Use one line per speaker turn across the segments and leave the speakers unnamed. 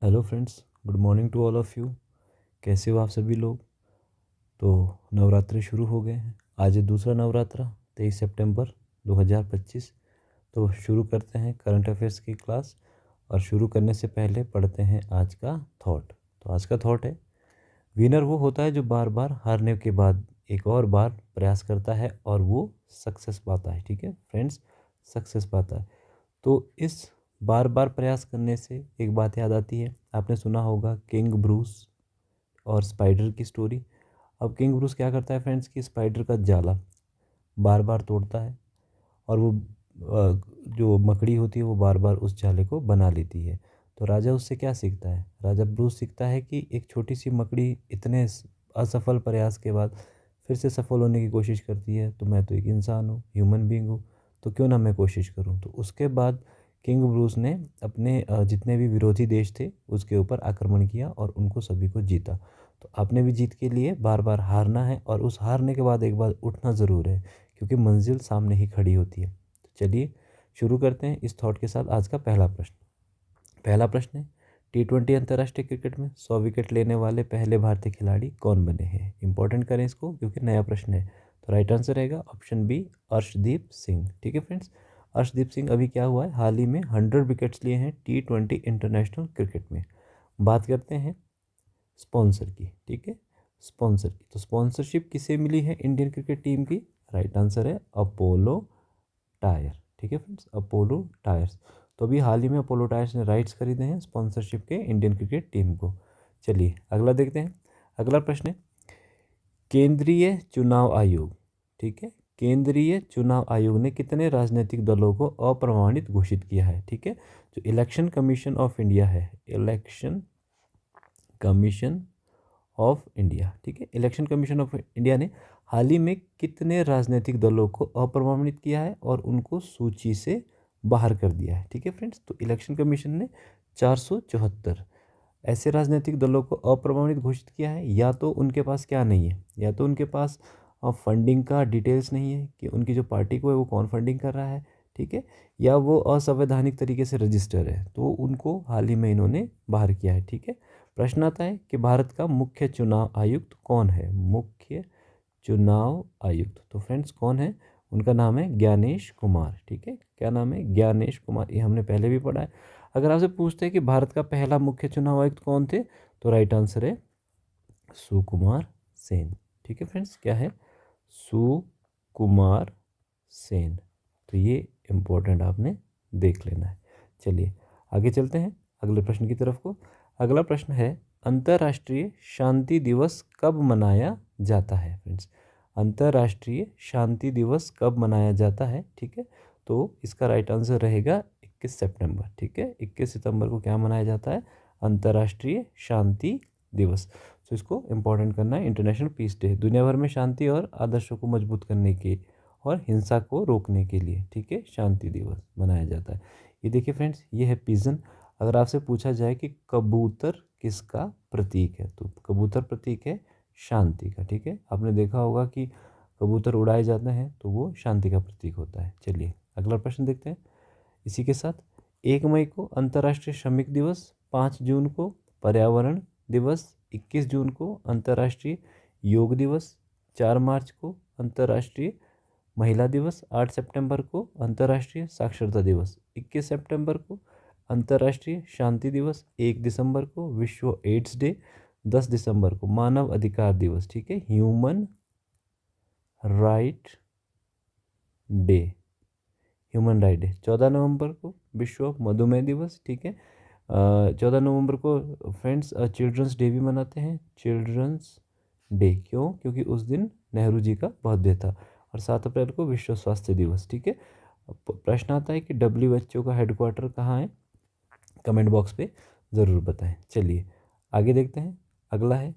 Hello friends, good morning to all of you. कैसे हो आप सभी लोग? तो नवरात्रि शुरू हो गए हैं। आज है दूसरा नवरात्रा, 23 सितंबर 2025। तो शुरू करते हैं करंट अफेयर्स की क्लास। और शुरू करने से पहले पढ़ते हैं आज का थॉट। तो आज का थॉट है, विनर वो होता है जो बार बार हारने के बाद एक और बार प्रयास करता है और वो सक्सेस पाता है। ठीक है फ्रेंड्स, सक्सेस पाता है। तो इस बार बार प्रयास करने से एक बात याद आती है, आपने सुना होगा किंग ब्रूस और स्पाइडर की स्टोरी। अब किंग ब्रूस क्या करता है फ्रेंड्स, कि स्पाइडर का जाला बार बार तोड़ता है और वो जो मकड़ी होती है वो बार बार उस जाले को बना लेती है। तो राजा उससे क्या सीखता है? राजा ब्रूस सीखता है कि एक छोटी सी मकड़ी इतने असफल प्रयास के बाद फिर से सफल होने की कोशिश करती है, तो मैं तो एक इंसान हूँ, ह्यूमन बीइंग हूँ, तो क्यों ना मैं कोशिश करूँ। तो उसके बाद किंग ब्रूस ने अपने जितने भी विरोधी देश थे उसके ऊपर आक्रमण किया और उनको सभी को जीता। तो आपने भी जीत के लिए बार बार हारना है और उस हारने के बाद एक बार उठना ज़रूर है, क्योंकि मंजिल सामने ही खड़ी होती है। तो चलिए शुरू करते हैं इस थॉट के साथ। आज का पहला प्रश्न है, T20 अंतर्राष्ट्रीय क्रिकेट में 100 विकेट लेने वाले पहले भारतीय खिलाड़ी कौन बने हैं? इंपॉर्टेंट करें इसको क्योंकि नया प्रश्न है। तो राइट आंसर रहेगा ऑप्शन बी, अर्शदीप सिंह। ठीक है फ्रेंड्स, अर्शदीप सिंह अभी क्या हुआ है, हाल ही में 100 विकेट्स लिए हैं T20 इंटरनेशनल क्रिकेट में। बात करते हैं स्पॉन्सर की। ठीक है, स्पॉन्सर की, तो स्पॉन्सरशिप किसे मिली है इंडियन क्रिकेट टीम की? राइट आंसर है अपोलो टायर। ठीक है फ्रेंड्स, अपोलो टायर्स। तो अभी हाल ही में अपोलो टायर्स ने राइट्स खरीदे हैं स्पॉन्सरशिप के इंडियन क्रिकेट टीम को। चलिए अगला देखते हैं। अगला प्रश्न है, केंद्रीय चुनाव आयोग। ठीक है, केंद्रीय चुनाव आयोग ने कितने राजनीतिक दलों को अप्रमाणित घोषित किया है? ठीक है, जो इलेक्शन कमीशन ऑफ इंडिया है, इलेक्शन कमीशन ऑफ इंडिया, ठीक है, इलेक्शन कमीशन ऑफ इंडिया ने हाल ही में कितने राजनीतिक दलों को अप्रमाणित किया है और उनको सूची से बाहर कर दिया है? ठीक है फ्रेंड्स, तो इलेक्शन कमीशन ने 474 ऐसे राजनीतिक दलों को अप्रमाणित घोषित किया है। या तो उनके पास क्या नहीं है, या तो उनके पास फंडिंग का डिटेल्स नहीं है कि उनकी जो पार्टी को है वो कौन फंडिंग कर रहा है, ठीक है, या वो असंवैधानिक तरीके से रजिस्टर है, तो उनको हाल ही में इन्होंने बाहर किया है। ठीक है, प्रश्न आता है कि भारत का मुख्य चुनाव आयुक्त कौन है? मुख्य चुनाव आयुक्त, तो फ्रेंड्स कौन है? उनका नाम है ज्ञानेश कुमार। ठीक है, क्या नाम है? ज्ञानेश कुमार। ये हमने पहले भी पढ़ा है। अगर आपसे पूछते हैं कि भारत का पहला मुख्य चुनाव आयुक्त कौन थे, तो राइट आंसर है सुकुमार सेन। ठीक है फ्रेंड्स, क्या है? सुकुमार सेन। तो ये इम्पोर्टेंट आपने देख लेना है। चलिए आगे चलते हैं अगले प्रश्न की तरफ को। अगला प्रश्न है, अंतर्राष्ट्रीय शांति दिवस कब मनाया जाता है? फ्रेंड्स, अंतर्राष्ट्रीय शांति दिवस कब मनाया जाता है? ठीक है, तो इसका राइट आंसर रहेगा 21 सितंबर। ठीक है, 21 सितंबर को क्या मनाया जाता है? अंतर्राष्ट्रीय शांति दिवस। तो इसको इम्पोर्टेंट करना है, इंटरनेशनल पीस डे, दुनिया भर में शांति और आदर्शों को मजबूत करने के और हिंसा को रोकने के लिए, ठीक है, शांति दिवस मनाया जाता है। ये देखिए फ्रेंड्स, ये है पिजन। अगर आपसे पूछा जाए कि कबूतर किसका प्रतीक है, तो कबूतर प्रतीक है शांति का। ठीक है, आपने देखा होगा कि कबूतर उड़ाए जाते हैं तो वो शांति का प्रतीक होता है। चलिए अगला प्रश्न देखते हैं। इसी के साथ 1 मई को अंतर्राष्ट्रीय श्रमिक दिवस, 5 जून को पर्यावरण दिवस, 21 जून को अंतर्राष्ट्रीय योग दिवस, 4 मार्च को अंतर्राष्ट्रीय महिला दिवस, 8 सितंबर को अंतर्राष्ट्रीय साक्षरता दिवस, 21 सितंबर को अंतर्राष्ट्रीय शांति दिवस, 1 दिसंबर को विश्व एड्स डे, 10 दिसंबर को मानव अधिकार दिवस, ठीक है, human right day, human right day, 14 नवंबर को विश्व मधुमेह दिवस, ठीक है, 14 नवंबर को फ्रेंड्स चिल्ड्रंस डे भी मनाते हैं, चिल्ड्रंस डे, क्यों? क्योंकि उस दिन नेहरू जी का बर्थडे था। और 7 अप्रैल को विश्व स्वास्थ्य दिवस। ठीक है, प्रश्न आता है कि WHO का हेडक्वार्टर कहाँ है? कमेंट बॉक्स पे ज़रूर बताएं। चलिए आगे देखते हैं। अगला है,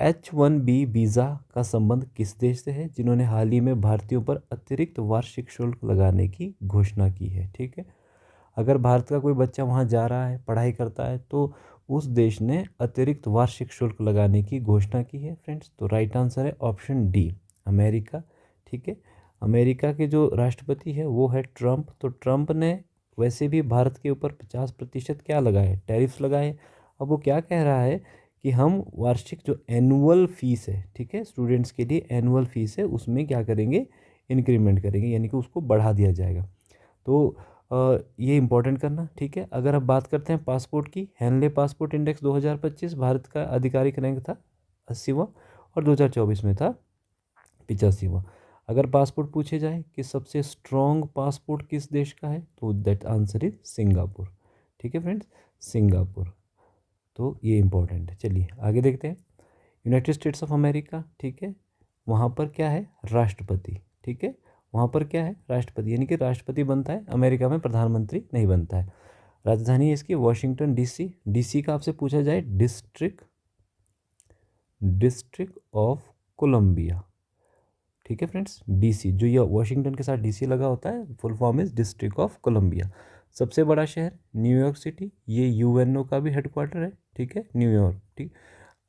H1B वीज़ा का संबंध किस देश से है जिन्होंने हाल ही में भारतीयों पर अतिरिक्त वार्षिक शुल्क लगाने की घोषणा की है? ठीक है, अगर भारत का कोई बच्चा वहाँ जा रहा है, पढ़ाई करता है, तो उस देश ने अतिरिक्त वार्षिक शुल्क लगाने की घोषणा की है फ्रेंड्स। तो राइट आंसर है ऑप्शन डी, अमेरिका। ठीक है, अमेरिका के जो राष्ट्रपति है वो है ट्रंप। तो ट्रंप ने वैसे भी भारत के ऊपर 50% क्या लगा है, टैरिफ्स लगाए। अब वो क्या कह रहा है कि हम वार्षिक जो एनुअल फीस है, ठीक है, स्टूडेंट्स के लिए एनुअल फीस है, उसमें क्या करेंगे, इंक्रीमेंट करेंगे, यानी कि उसको बढ़ा दिया जाएगा। तो ये इंपॉर्टेंट करना, ठीक है। अगर अब बात करते हैं पासपोर्ट की, हेनले पासपोर्ट इंडेक्स 2025 भारत का आधिकारिक रैंक था 80वां और 2024 में था 85वां। अगर पासपोर्ट पूछे जाए कि सबसे स्ट्रॉन्ग पासपोर्ट किस देश का है, तो दैट आंसर इज सिंगापुर, ठीक है फ्रेंड्स, सिंगापुर। तो ये इंपॉर्टेंट है। चलिए आगे देखते हैं। यूनाइटेड स्टेट्स ऑफ अमेरिका, ठीक है, वहाँ पर क्या है, राष्ट्रपति, ठीक है, वहाँ पर क्या है, राष्ट्रपति, यानी कि राष्ट्रपति बनता है, अमेरिका में प्रधानमंत्री नहीं बनता है। राजधानी है इसकी वॉशिंगटन डीसी। डीसी का आपसे पूछा जाए, डिस्ट्रिक्ट ऑफ कोलंबिया, ठीक है फ्रेंड्स, डीसी, जो ये वॉशिंगटन के साथ डीसी लगा होता है, full form is District of Columbia. सबसे बड़ा शहर न्यूयॉर्क सिटी, ये यूएनओ का भी हेडक्वार्टर है, ठीक है, न्यूयॉर्क, ठीक।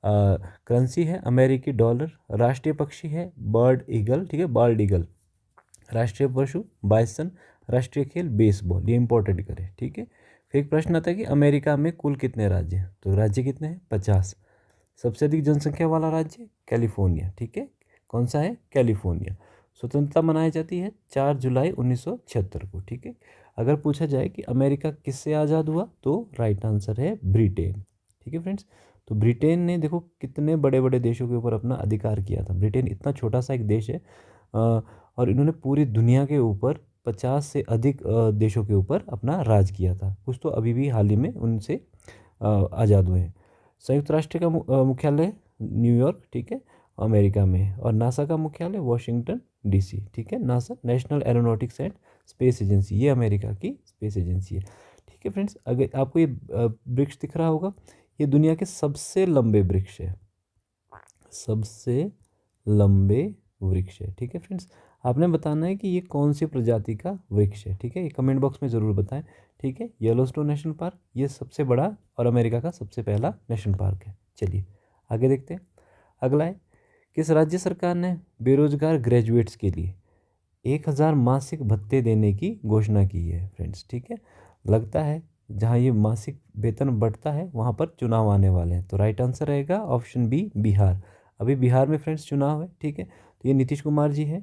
करेंसी है अमेरिकी डॉलर। राष्ट्रीय पक्षी है बर्ड ईगल, ठीक है, बर्ड ईगल। राष्ट्रीय पशु बाइसन। राष्ट्रीय खेल बेसबॉल, ये इंपॉर्टेंट करें, ठीक है। फिर एक प्रश्न आता है कि अमेरिका में कुल कितने राज्य हैं, तो राज्य कितने हैं, 50। सबसे अधिक जनसंख्या वाला राज्य कैलिफोर्निया, ठीक है, कौन सा है, कैलिफोर्निया। स्वतंत्रता मनाई जाती है 4 जुलाई 1976 को, ठीक है। अगर पूछा जाए कि अमेरिका किससे आज़ाद हुआ, तो राइट आंसर है ब्रिटेन, ठीक है फ्रेंड्स। तो ब्रिटेन ने देखो कितने बड़े बड़े देशों के ऊपर अपना अधिकार किया था। ब्रिटेन इतना छोटा सा एक देश है, और इन्होंने पूरी दुनिया के ऊपर 50 से अधिक देशों के ऊपर अपना राज किया था। कुछ तो अभी भी हाल ही में उनसे आज़ाद हुए हैं। संयुक्त राष्ट्र का मुख्यालय न्यूयॉर्क, ठीक है, अमेरिका में। और नासा का मुख्यालय वॉशिंगटन डीसी, ठीक है। NASA national aeronautics and space agency, ये अमेरिका की स्पेस एजेंसी है, ठीक है फ्रेंड्स। अगर आपको ये वृक्ष दिख रहा होगा, ये दुनिया के सबसे लंबे वृक्ष है, सबसे लंबे वृक्ष है, ठीक है फ्रेंड्स। आपने बताना है कि ये कौन सी प्रजाति का वृक्ष है, ठीक है, ये कमेंट बॉक्स में ज़रूर बताएं, ठीक है। येलोस्टोन नेशनल पार्क, ये सबसे बड़ा और अमेरिका का सबसे पहला नेशनल पार्क है। चलिए आगे देखते हैं। अगला है, किस राज्य सरकार ने बेरोजगार ग्रेजुएट्स के लिए 1000 मासिक भत्ते देने की घोषणा की है फ्रेंड्स, ठीक है। लगता है जहाँ ये मासिक वेतन बढ़ता है वहाँ पर चुनाव आने वाले हैं, तो राइट आंसर रहेगा ऑप्शन बी, बिहार। अभी बिहार में फ्रेंड्स चुनाव है, ठीक है। तो ये नीतीश कुमार जी हैं,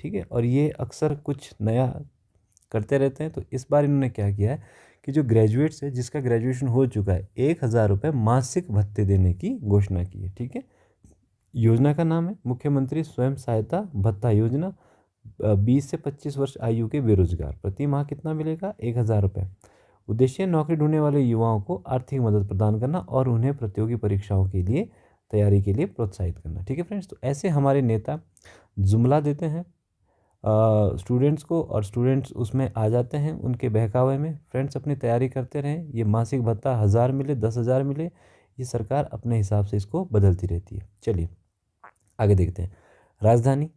ठीक है, और ये अक्सर कुछ नया करते रहते हैं। तो इस बार इन्होंने क्या किया है कि जो ग्रेजुएट्स है, जिसका ग्रेजुएशन हो चुका है, 1000 रुपये मासिक भत्ते देने की घोषणा की है, ठीक है। योजना का नाम है मुख्यमंत्री स्वयं सहायता भत्ता योजना। 20 से 25 वर्ष आयु के बेरोजगार प्रति माह कितना मिलेगा, 1000 रुपये। उद्देश्य नौकरी ढूंढने वाले युवाओं को आर्थिक मदद प्रदान करना और उन्हें प्रतियोगी परीक्षाओं के लिए तैयारी के लिए प्रोत्साहित करना, ठीक है फ्रेंड्स। तो ऐसे हमारे नेता जुमला देते हैं स्टूडेंट्स को, और स्टूडेंट्स उसमें आ जाते हैं उनके बहकावे में। फ्रेंड्स अपनी तैयारी करते रहें। ये मासिक भत्ता 1000 मिले, 10,000 मिले, ये सरकार अपने हिसाब से इसको बदलती रहती है। चलिए आगे देखते हैं। राजधानी,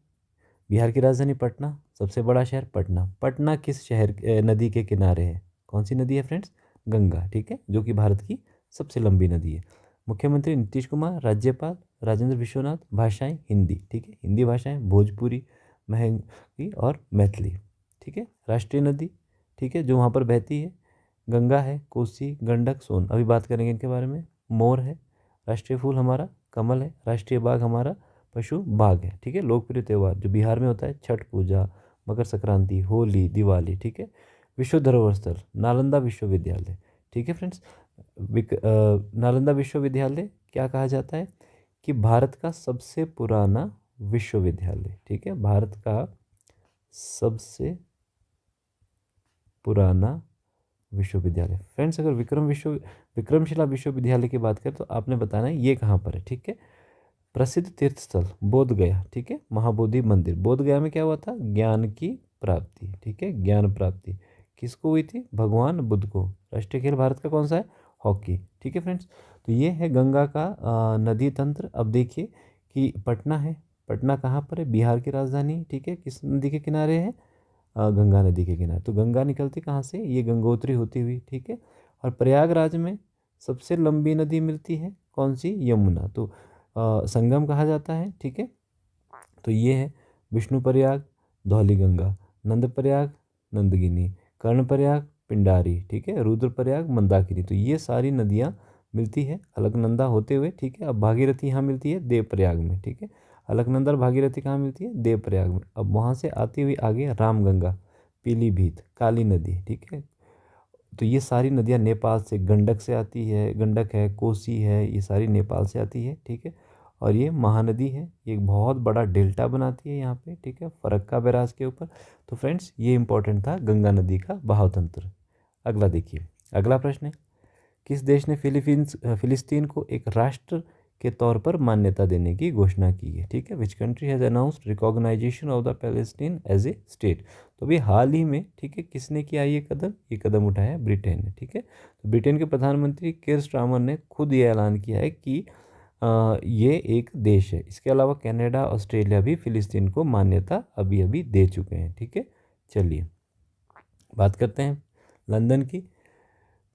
बिहार की राजधानी पटना। सबसे बड़ा शहर पटना। पटना किस शहर नदी के किनारे है, कौन सी नदी है फ्रेंड्स, गंगा, ठीक है, जो कि भारत की सबसे लंबी नदी है। मुख्यमंत्री नीतीश कुमार। राज्यपाल राजेंद्र विश्वनाथ। भाषाएं हिंदी, ठीक है, हिंदी भाषाएं भोजपुरी, महंगी और मैथिली, ठीक है। राष्ट्रीय नदी, ठीक है, जो वहाँ पर बहती है, गंगा है, कोसी, गंडक, सोन, अभी बात करेंगे इनके बारे में। मोर है। राष्ट्रीय फूल हमारा कमल है। राष्ट्रीय बाघ हमारा पशु बाघ है, ठीक है। लोकप्रिय त्यौहार जो बिहार में होता है, छठ पूजा, मकर संक्रांति, होली, दिवाली, ठीक है। विश्व धरोहर स्थल नालंदा विश्वविद्यालय, ठीक है फ्रेंड्स। नालंदा विश्वविद्यालय क्या कहा जाता है कि भारत का सबसे पुराना विश्वविद्यालय, ठीक है, भारत का सबसे पुराना विश्वविद्यालय। फ्रेंड्स अगर विक्रमशिला विश्वविद्यालय की बात करें तो आपने बताना है ये कहाँ पर है, ठीक है। प्रसिद्ध तीर्थ स्थल बोध गया, ठीक है, महाबोधि मंदिर। बोध गया में क्या हुआ था, ज्ञान की प्राप्ति, ठीक है, ज्ञान प्राप्ति किसको हुई थी, भगवान बुद्ध को। राष्ट्रीय खेल भारत का कौन सा है, हॉकी, ठीक है फ्रेंड्स। तो ये है गंगा का नदी तंत्र। अब देखिए कि पटना है, पटना कहाँ पर है, बिहार की राजधानी, ठीक है, किस नदी के किनारे है, गंगा नदी के किनारे। तो गंगा निकलती कहाँ से, ये गंगोत्री होती हुई, ठीक है। और प्रयागराज में सबसे लंबी नदी मिलती है, कौन सी, यमुना। तो संगम कहा जाता है, ठीक है। तो ये है विष्णु प्रयाग, धौलीगंगा, नंद प्रयाग, नंदगिनी, कर्ण प्रयाग, पिंडारी, ठीक है, रुद्रप्रयाग, मंदाकिनी। तो ये सारी नदियाँ मिलती है अलकनंदा होते हुए, ठीक है। अब भागीरथी यहाँ मिलती है देवप्रयाग में, ठीक है। अलकनंदा और भागीरथी कहाँ मिलती है? देवप्रयाग में। अब वहाँ से आती हुई आगे रामगंगा, पीलीभीत, काली नदी, ठीक है। तो ये सारी नदियाँ नेपाल से, गंडक से आती है, गंडक है, कोसी है, ये सारी नेपाल से आती है, ठीक है। और ये महानदी है, ये एक बहुत बड़ा डेल्टा बनाती है यहाँ पे, ठीक है, फरक्का बैराज के ऊपर। तो फ्रेंड्स ये इंपॉर्टेंट था गंगा नदी का बहाव तंत्र। अगला देखिए, अगला प्रश्न है, किस देश ने फिलिस्तीन को एक राष्ट्र के तौर पर मान्यता देने की घोषणा की है? ठीक है, which country has announced recognition of the Palestine as a state? तो अभी हाल ही में, ठीक है, किसने किया ये कदम? ये कदम उठाया ब्रिटेन ने, ठीक है। तो ब्रिटेन के प्रधानमंत्री केयर स्टारमर ने खुद ये ऐलान किया है कि ये एक देश है। इसके अलावा कनाडा, ऑस्ट्रेलिया भी फिलिस्तीन को मान्यता अभी अभी दे चुके हैं, ठीक है। चलिए बात करते हैं लंदन की।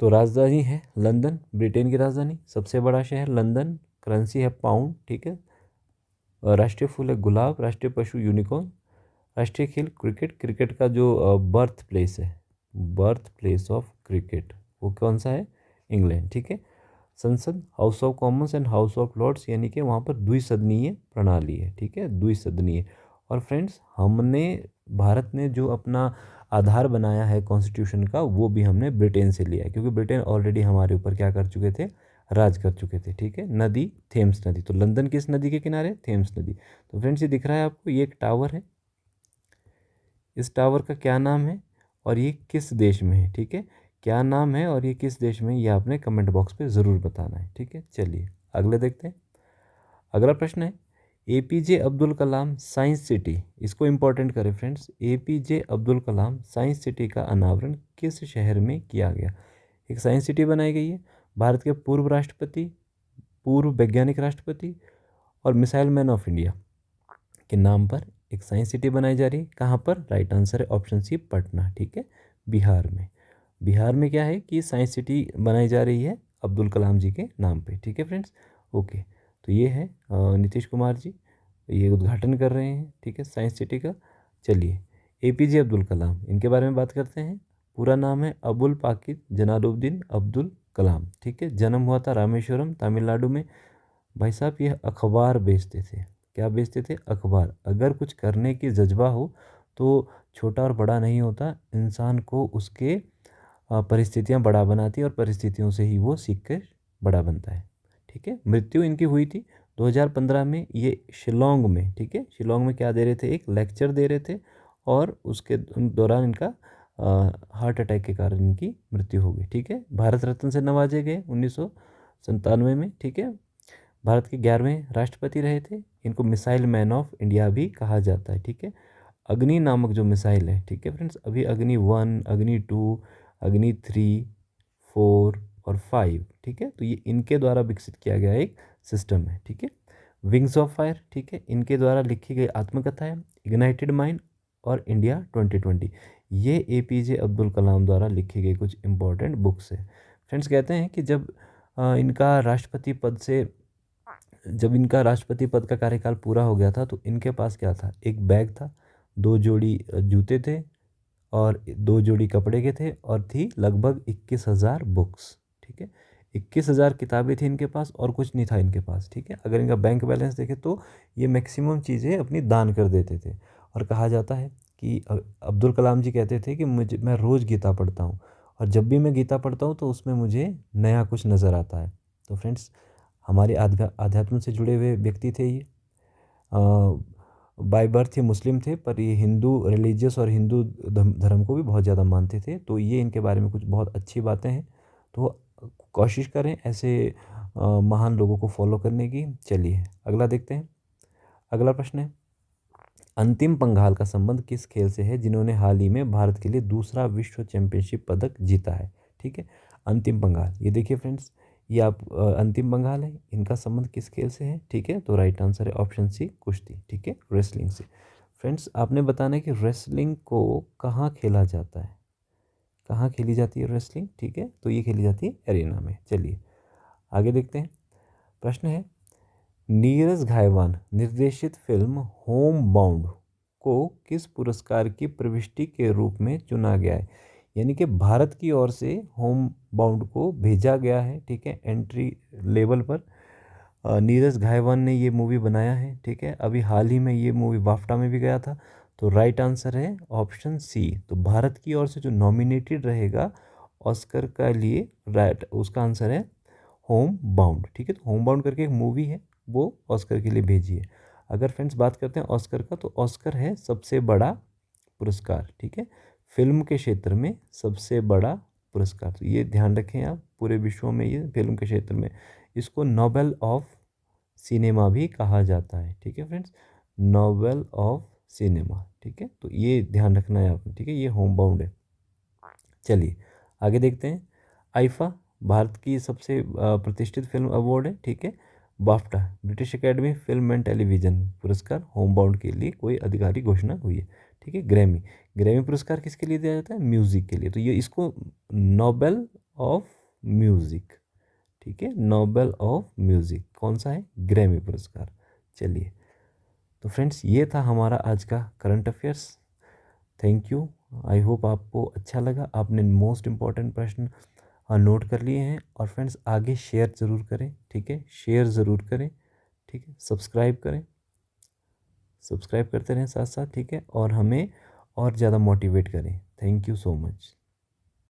तो राजधानी है लंदन, ब्रिटेन की राजधानी, सबसे बड़ा शहर लंदन, करेंसी है पाउंड, ठीक है। राष्ट्रीय फूल है गुलाब, राष्ट्रीय पशु यूनिकॉर्न, राष्ट्रीय खेल क्रिकेट। क्रिकेट का जो बर्थ प्लेस है, बर्थ प्लेस ऑफ क्रिकेट, वो कौन सा है? इंग्लैंड, ठीक है। संसद House of Commons and House of Lords, यानी कि वहाँ पर द्विसदनीय प्रणाली है, ठीक है, द्विसदनीय। और फ्रेंड्स हमने, भारत ने जो अपना आधार बनाया है कॉन्स्टिट्यूशन का, वो भी हमने ब्रिटेन से लिया है, क्योंकि ब्रिटेन ऑलरेडी हमारे ऊपर क्या कर चुके थे? राज कर चुके थे, ठीक है। नदी थेम्स नदी, तो लंदन किस नदी के किनारे? थेम्स नदी। तो फ्रेंड्स ये दिख रहा है आपको, ये एक टावर है, इस टावर का क्या नाम है और ये किस देश में है? ठीक है, क्या नाम है और ये किस देश में है, ये आपने कमेंट बॉक्स पे ज़रूर बताना है, ठीक है। चलिए अगले देखते हैं। अगला प्रश्न है, APJ Abdul Kalam science city, इसको इंपॉर्टेंट करें friends. APJ Abdul Kalam science city का अनावरण किस शहर में किया गया? एक साइंस सिटी बनाई गई है, भारत के पूर्व राष्ट्रपति, पूर्व वैज्ञानिक राष्ट्रपति और मिसाइल मैन ऑफ इंडिया के नाम पर एक साइंस सिटी बनाई जा रही है। कहाँ पर? राइट आंसर है ऑप्शन सी, पटना, ठीक है, बिहार में। बिहार में क्या है कि साइंस सिटी बनाई जा रही है अब्दुल कलाम जी के नाम पे, ठीक है फ्रेंड्स। ओके, तो ये है नीतीश कुमार जी, ये उद्घाटन कर रहे हैं, ठीक है, साइंस सिटी का। चलिए एपीजे अब्दुल कलाम, इनके बारे में बात करते हैं। पूरा नाम है अबुल पाकिर जलालुद्दीन अब्दुल कलाम, ठीक है। जन्म हुआ था रामेश्वरम, तमिलनाडु में। भाई साहब ये अखबार बेचते थे। क्या बेचते थे? अखबार। अगर कुछ करने की जज्बा हो तो छोटा और बड़ा नहीं होता, इंसान को उसके परिस्थितियाँ बड़ा बनाती है और परिस्थितियों से ही वो सीख कर बड़ा बनता है, ठीक है। मृत्यु इनकी हुई थी 2015 में, ये शिलोंग में, ठीक है। शिलोंग में क्या दे रहे थे? एक लेक्चर दे रहे थे और उसके दौरान इनका हार्ट अटैक के कारण इनकी मृत्यु हो गई, ठीक है। भारत रत्न से नवाजे गए 1997 में, ठीक है। भारत के 11वें राष्ट्रपति रहे थे। इनको मिसाइल मैन ऑफ इंडिया भी कहा जाता है, ठीक है। अग्नि नामक जो मिसाइल है, ठीक है फ्रेंड्स, अभी अग्नि 1, अग्नि 2, अग्नि 3, 4 और 5, ठीक है। तो ये इनके द्वारा विकसित किया गया एक सिस्टम है, ठीक है। विंग्स ऑफ फायर, ठीक है, इनके द्वारा लिखी गई आत्मकथा है। इग्नाइटेड माइंड और इंडिया 2020, ये एपीजे अब्दुल कलाम द्वारा लिखी गई कुछ इंपॉर्टेंट बुक्स है। फ्रेंड्स कहते हैं कि जब इनका राष्ट्रपति पद का कार्यकाल पूरा हो गया था तो इनके पास क्या था? एक बैग था, 2 जोड़ी जूते थे और 2 जोड़ी कपड़े के थे और थी लगभग 21,000 बुक्स, ठीक है। 21,000 किताबें थी इनके पास और कुछ नहीं था इनके पास, ठीक है। अगर इनका बैंक बैलेंस देखें तो ये मैक्सिमम चीज़ें अपनी दान कर देते थे। और कहा जाता है कि अब्दुल कलाम जी कहते थे कि मैं रोज़ गीता पढ़ता हूँ और जब भी मैं गीता पढ़ता हूँ तो उसमें मुझे नया कुछ नज़र आता है। तो फ्रेंड्स हमारे आध्यात्म से जुड़े हुए व्यक्ति थे ये। बाय बर्थ ये मुस्लिम थे, पर ये हिंदू रिलीजियस और हिंदू धर्म को भी बहुत ज़्यादा मानते थे। तो ये इनके बारे में कुछ बहुत अच्छी बातें हैं, तो कोशिश करें ऐसे महान लोगों को फॉलो करने की। चलिए अगला देखते हैं। अगला प्रश्न है, अंतिम पंघाल का संबंध किस खेल से है जिन्होंने हाल ही में भारत के लिए दूसरा विश्व चैंपियनशिप पदक जीता है? ठीक है, अंतिम पंघाल, ये देखिए फ्रेंड्स, ये आप अंतिम पंघाल है, इनका संबंध किस खेल से है? ठीक है, तो राइट आंसर है ऑप्शन सी, कुश्ती, ठीक है, रेसलिंग से। फ्रेंड्स आपने बताना है कि रेसलिंग को कहाँ खेला जाता है, कहाँ खेली जाती है रेसलिंग? ठीक है, तो ये खेली जाती है एरेना में। चलिए आगे देखते हैं। प्रश्न है, नीरज घायवान निर्देशित फिल्म होम बाउंड को किस पुरस्कार की प्रविष्टि के रूप में चुना गया है? यानी कि भारत की ओर से होम बाउंड को भेजा गया है, ठीक है, एंट्री लेवल पर। नीरज घायवान ने ये मूवी बनाया है, ठीक है। अभी हाल ही में ये मूवी बाफ्टा में भी गया था। तो राइट आंसर है ऑप्शन सी। तो भारत की ओर से जो नॉमिनेटेड रहेगा ऑस्कर का लिए, राइट, उसका आंसर है होम बाउंड, ठीक है। तो होम बाउंड करके एक मूवी है, वो ऑस्कर के लिए भेजी है। अगर फ्रेंड्स बात करते हैं ऑस्कर का, तो ऑस्कर है सबसे बड़ा पुरस्कार, ठीक है, फिल्म के क्षेत्र में सबसे बड़ा पुरस्कार। तो ये ध्यान रखें आप, पूरे विश्व में ये फिल्म के क्षेत्र में, इसको नोबेल ऑफ सिनेमा भी कहा जाता है, ठीक है फ्रेंड्स, नोबेल ऑफ सिनेमा, ठीक है। तो ये ध्यान रखना है आपने, ठीक है, ये होम बाउंड है। चलिए आगे देखते हैं। आईफा भारत की सबसे प्रतिष्ठित फिल्म अवार्ड है, ठीक है। BAFTA British academy film and television पुरस्कार होम बाउंड के लिए कोई आधिकारिक घोषणा हुई है, ठीक है। ग्रैमी ग्रैमी पुरस्कार किसके लिए दिया जाता है? म्यूजिक के लिए। तो ये इसको नोबेल ऑफ म्यूजिक, ठीक है, नोबेल ऑफ म्यूजिक कौन सा है? ग्रैमी पुरस्कार। चलिए, तो फ्रेंड्स ये था हमारा आज का current affairs. Thank you. I hope आपको अच्छा लगा, आपने मोस्ट इम्पॉर्टेंट प्रश्न नोट कर लिए हैं। और फ्रेंड्स आगे शेयर ज़रूर करें, ठीक है, शेयर ज़रूर करें, ठीक है, सब्सक्राइब करें, सब्सक्राइब करते रहें साथ साथ, ठीक है, और हमें और ज़्यादा मोटिवेट करें। Thank you so much.